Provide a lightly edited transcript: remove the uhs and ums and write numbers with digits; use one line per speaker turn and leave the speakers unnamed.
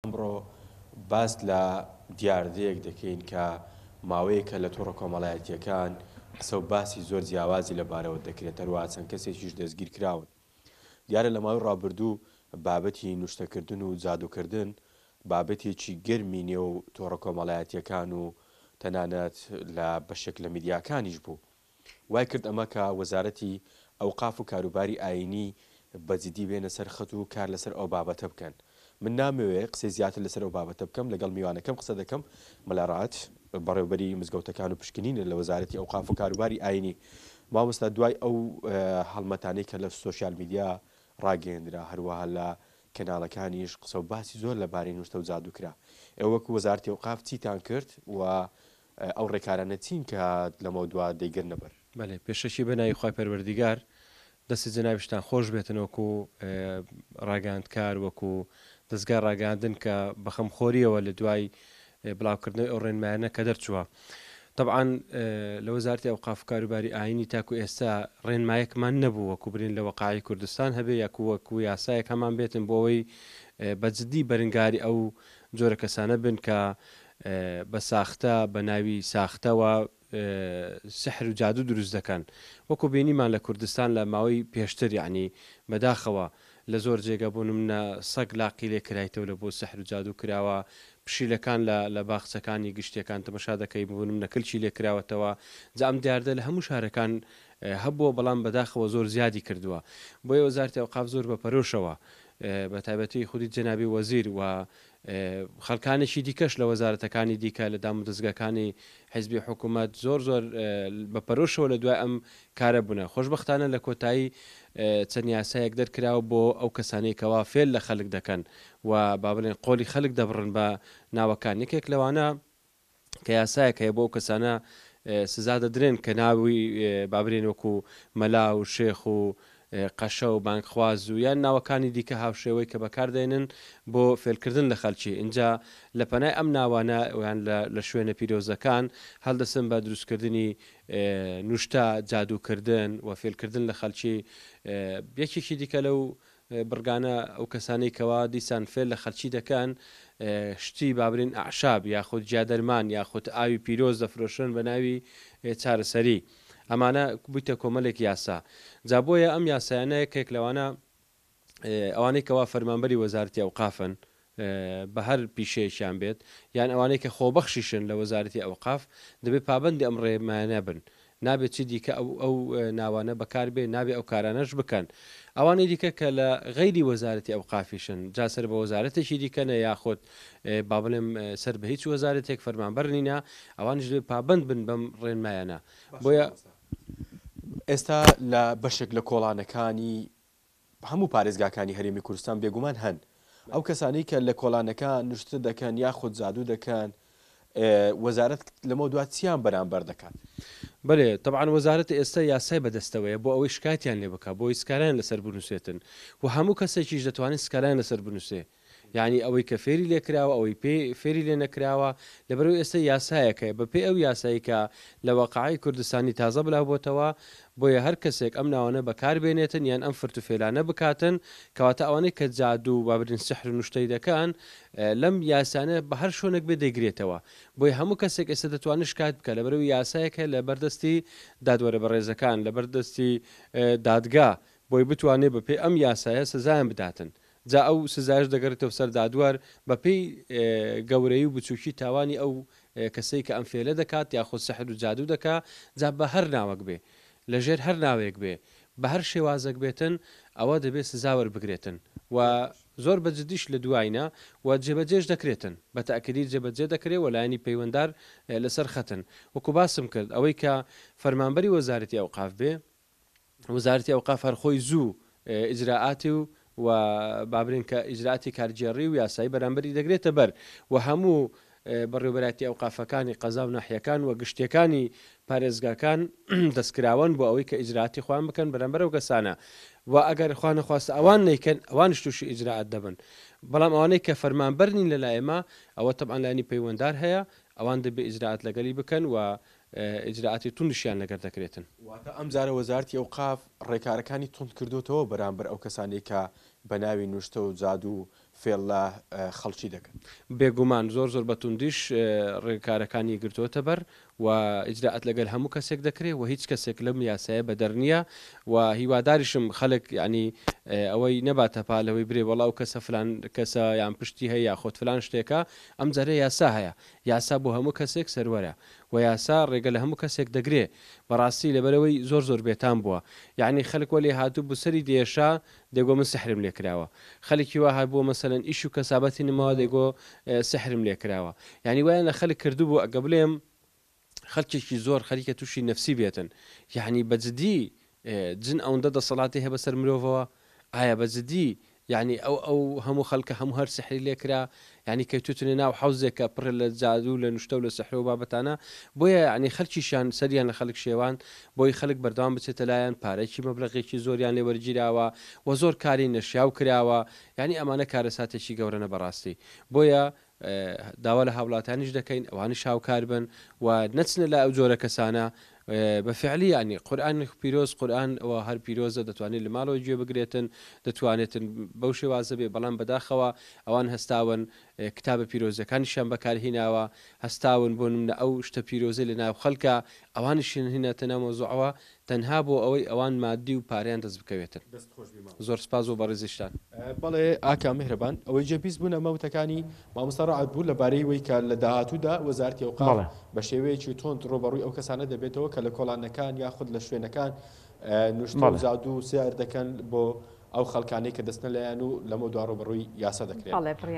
ئەمڕۆ باس لە دیاردەیەک دەکەین کە ماوەیەکە لە تۆڕە کۆمەڵایەتیەکان قسە و باسی زۆر جیاوازی لەبارەوە دەکرێت هەروەها چەند کەسێکیش دەستگیر کراون. دیارە لە ماوەی ڕابردوو بابەتی نوشتەکردن و جادوکردن بابەتێکی گەرمی نێو تۆڕە کۆمەڵایەتیەکان و تەنانەت لە بەشێک لە میدیاکانیش بوو. وای کرد ئەمە کە وەزارەتی ئەوقاف و کاروباری ئاینی بەجددی بێنە سەر خەت و کار لەسەر ئەو بابەتە بکەن. من نامەوێت قسەی زیاتر لەسەر ئەو بابەتە بکەم، لەگەڵ میوانەکەم قسە دەکەم مەلارات بەڕێوەبەری مزگەوتەکان و پشکنینە لە وەزارەتی ئەوقاف و کاروباری ئاینی. مامۆستا دوای ئەو هەڵمەتانەی کە لە سۆشیال میدیا ڕاگەیەندرا هەروەها لە کەناڵەکانیش قسە و باسی زۆر لەبارەی نوشتە و جادوکرا، ئێوە وەکو وەزارەتی ئەوقاف چیتان کرد و ئەو ڕێکارانە چین کە لەمە دوا دەیگەرنە بەر؟
بەێ پێشەشی بەناوی خوای پەروەردیگار دەستی جەنابیشتان خۆش بێتن وەکو ڕاگەاندکار وەکو دەستگا ڕاگەاندن کە بەخەمخۆریەوە لە دوای بڵاوکردنەوەی ئەو ڕێنمایانە کە دەرچووە. طبعاً لە وەزارەتی ئەوقاف و کاروباری ئاینی تاکو ئێستا ڕێنمایەکمان نەبوو وەکو برین لە وەقاعی کوردستان هەبێ یاکو وەکو یاسایەک هەمان بێتن بۆ ئەوەی بەجددی بەرنگاری ئەو جۆرە کەسانە بن کە بە ساختە بە ناوی ساختەوە سحر و جادو دروست دەکەن. وەکو بینیمان لە کوردستان لە ماوەی پێشتر یعنی بەداخەوە لە زۆر جێگە بۆ نمونە سەگ لاقی لێ کرایتەوە لە بۆ سحر و جادو کراوە، پشیلەکان لە باخچەکانی گشتیەکان تەمەشا دەکەی بۆ نمونە کلچی لێ کراوەتەوە. جا ئەم دیاردە لە هەموو شارەکان هەبووە، بەڵام بەداخەوە زۆر زیادی کردووە. بۆیە وەزارەتی ئەوقاف زۆر بەپەرۆشەوە بە تایبەتی خودی جەنابی وەزیر و خەڵکانێکی دیکەش لە وەزارەتەکانی دیکە لە دام و دەستگاکانی حیزبی حکوومەت زۆر بەپەرۆشەوە لە دوای ئەم کارە بوونە. خۆشبەختانە لە کۆتایی چەند یاسایەک دەرکراوە بۆ ئەو کەسانەی کەوا فێل لە خەڵک دەکەن و با بڵێن قۆلی خەڵک دەبڕن بە ناوەکان. یەکێک لەوانە کە یاسایەک هەیە بۆ ئەو کەسانە سزا دەدرێن کە ناوی بابرێن وەکو مەلا و شێخ و قەشە و بانکخواز و یان ناوەکانی دیکە هاوشێوەی کە بەکاردێنن بۆ فێلکردن لە خەلکی. اینجا لە پەنای ئەم ناوانە یان لە شوێنە پیرۆزەکان هەڵدەسن بە دروستکردنی نوشتە جادوکردن و فێلکردن لە خەلکی. یەکێکی دیکە لەو بڕگانە ئەو کەسانەی کەوا دیسان فێل لە خەلکی دەکەن شتی بابرین ئەعشاب یاخود جادەرمان یاخود ئاوی پیرۆز دەفرۆشن بە ناوی چارەسەری. ئەمانە بوویتە کۆمەڵێک یاسا. جا بۆیە ئەم یاسایانە یەکێک لەوانە ئەوانەی کەوا فەرمانبەری وەزارەتی ئەوقافن بە هەر پیشەیەکیان بێت یان ئەوانەی کە خۆبەخشیشن لە وەزارەتی ئەوقاف دەبێت پابەندی ئەم ڕێمانە بن، نابێت چی دیکە ئەو ناوانە بەکار بێ، نابێت ئەو کارانەش بکەن. ئەوانەی دیکە کە لە غەیری وەزارەتی ئەوقافیشن جا سەر بە وەزارەتێکی دیکەنە یاخۆت با بڵێم سەر بە هیچ وەزارەتێک فەرمانبەر نینە، ئەوانش دەبێت پابەند بن بەم ڕێنمایانە. بۆیە
ئێستا لە بەشێک لە کۆڵانەکانی هەموو پارێزگاکانی هەرێمی کوردستان بێگومان هەن ئەو کەسانەی کە لە کۆڵانەکان نوشتە دەکەن یاخود جادو دەکەن، وەزارەت لەمە دوات چیان بەرامبەر دەکات؟
بەێ طبعاً وەزارەت ئێستا یاسای بەدەستەوەیە بۆ ئەوەی شکایەتیان لێ بکە، بۆی سکاران لەسەر بنووسێتن و هەموو کەسێکیش دەتوانێت سکاران لەسەر بنووسێ، یعنی ئەوەی کە فێری لێکراوە ئەوەی فێری لێ نەکراوە. لەبەرەوە ئێستا یاسایەکە بەپێ ئەو یاسایی کە لە وەقاعی کوردستانی تازە بڵاوبۆتەوە، بۆیە هەر کەسێک ئەم ناوانە بەکاربێنێتن یان ئەم فرتوفێلانە بکاتن کەواتە ئەوانەی کە جادو و بابرین سحر و نوشتەی دەکەن لەم یاسانە بە هەر شوێنێک بێ دەیگرێتەوە. بۆی هەموو کەسێک ئێستا دەتوانێت شکایەت بکە لەبەرەوەی یاسایەکە لە بەردەستی دادوەرە بەڕێزەکان لە بەردەستی دادگا، بۆی بتوانێت بەپێ ئەم یاسایە سزایان بداتن. جا ئەو سزایش دەگەڕێتەوە سەر دادوەر بەپێی گەورەی و بچووکی تاوانی ئەو کەسەی کە ئەم فێلە دەکات یاخود سەحر و جادو دەکا. جا بە هەر ناوەک بێ لەژێر هەر ناوێک بێ بە هەر شێوازەک بێتن ئەوە دەبێت سزاوەر بگرێتن و زۆر بەجددیش لە دوایینە و جێبەجێش دەکرێتن، بە تاکیدی جێبەجێ دەکرێت و لایەنی پەیوەنددار لەسەر خەتن. وەکو باسم کرد ئەوەی کە فەرمانبەری وەزارەتی ئەوقاف بێ، وەزارەتی ئەوقاف هەرخۆی زوو ئیجراعاتی و بابرین کە ئیجراعاتی کارگێڕی و یاسایی بەرامبەری دەگرێتە بەر و هەموو بەڕێوەبەراتی ئەوقافەکانی قەزا و ناحیەکان و گشتیەکانی پارێزگاکان دەستکراون بۆ ئەوەی کە ئیجراعاتی خۆیان بکەن بەرامبەر ئەو کەسانە و ئەگەر خوا نەخواستە ئەوان نیکەن ئەوانش تووشی ئیجراعات دەبن. بەڵام ئەوانەی کە فەرمانبەر نین لە لایەمە ئەوە تەبعاً لایەنی پەیوەنددار هەیە، ئەوان دەبێ ئیجراعات لەگەڵی بکەن و ئیجراعاتی توندشیان لەگەر دەکرێتن.
واتە ئەم جارە وەزارەتی ئەوقاف ڕێکارەکانی تند کردوتەوە بەرامبەر ئەو کەسانی کە بە ناوی نوشتە و جادو و فێڵە خەڵکی دەکەن.
بێگومان زۆر بەتوندیش ڕێکارەکانی گرتوۆتە بەر و ئیجراعەت لەگەل هەموو کەسێک دەکرێت و هیچ کەسێک لەم یاسایە بەدەر نییە و هیواداریشم خەڵک ینی ئەوەی نەباتە پالەوەی برێ وەڵاو کەسە فلان کەسە یان پشتی هەیە یاخۆت فلان شتێکە ئەم جارێ یاسا هەیە یاسا بۆ هەموو کەسێک سەروەرە و یاسا ڕێگە لە هەموو کەسێک دەگرێ بەڕاستی لەبەرەوەی زۆر بێتان بووە یعنی خەلک وەلی هاتوو بوسری دێشا دەگۆ من سحرم لێ کراوە خەڵکی وا هەبووە مەسەلەن ئیش و کەسابەتی نماوە دەگۆ سحرم لێ کراوە یعنی وایە لە خەلک کردو بوو ئەگە بڵێم خەڵکێکی زۆر خەریکە تووشی نەفسی بێتن یعنی بەجددی جن ئەوەندە دەسەڵاتی هەیە بەسەر مرۆڤەوە ئایا بەجددی یعنی ئەو هەموو خەڵکە هەموو هەر سحری لێکرا ینی کەوتوتنێ ناو حوزێکە پڕ لە جادو لە نوشتە و لە سەحر و بابەتانە بۆیە ینی خەلکیشان سەریان لە خەڵک شێوان بۆی خەڵک بەردەوام بچێتە لایەن پارێکی مەبلەغێکی زۆریان لێ وەرگیراوە و زۆر کاری نەشیاو کراوە ینی ئەمانە کارە ساتێکی گەورەنە بەڕاستی بۆیە داوا لە هاوڵاتانیش دەکەین ئەوانی شاوکار بن و نەچنە لە ئەو جۆرە کەسانە بەفعلی ینی قورئان پیرۆز قورئان ئەوە هەر پیرۆزە دەتوانێت لە ماڵەوە گوێ بگرێتن دەتوانێتن بەو شێوازە بێ بەڵام بەداخەوە ئەوان هەستاون کتابە پیرۆزەکانیشان بەکارهێناوە هەستاون بۆ نمونە ئەو شتە پیرۆزە لە ناو خەڵکە ئەوانیشیان هێناتە ناو مەوزوعەوە تەنها بۆ ئەوەی ئەوان مادی و پاریان دەست بکەوێتن زۆر سپاس و بەڕێزیشتان
بەڵێ ئاکا میهرەبان ئەوەی جێبیست بوون ئەمە وتەکانی مامۆستا ڕەعات بوو لەبارەی ئەوەی کە لە داهاتوودا وەزارەتی ئەوقاف بە شێوەیەکی تۆند ڕۆبەڕووی ئەو کەسانە دەبێتەوە کە لە کۆڵانەکان یاخود لە شوێنەکان نوشتە و زادوو و سیار دەکەن بۆ ئەو خەڵکانەی کە دەستنە لایەن و لەمە دوا ڕۆبەڕووی یاسا دەکرێت.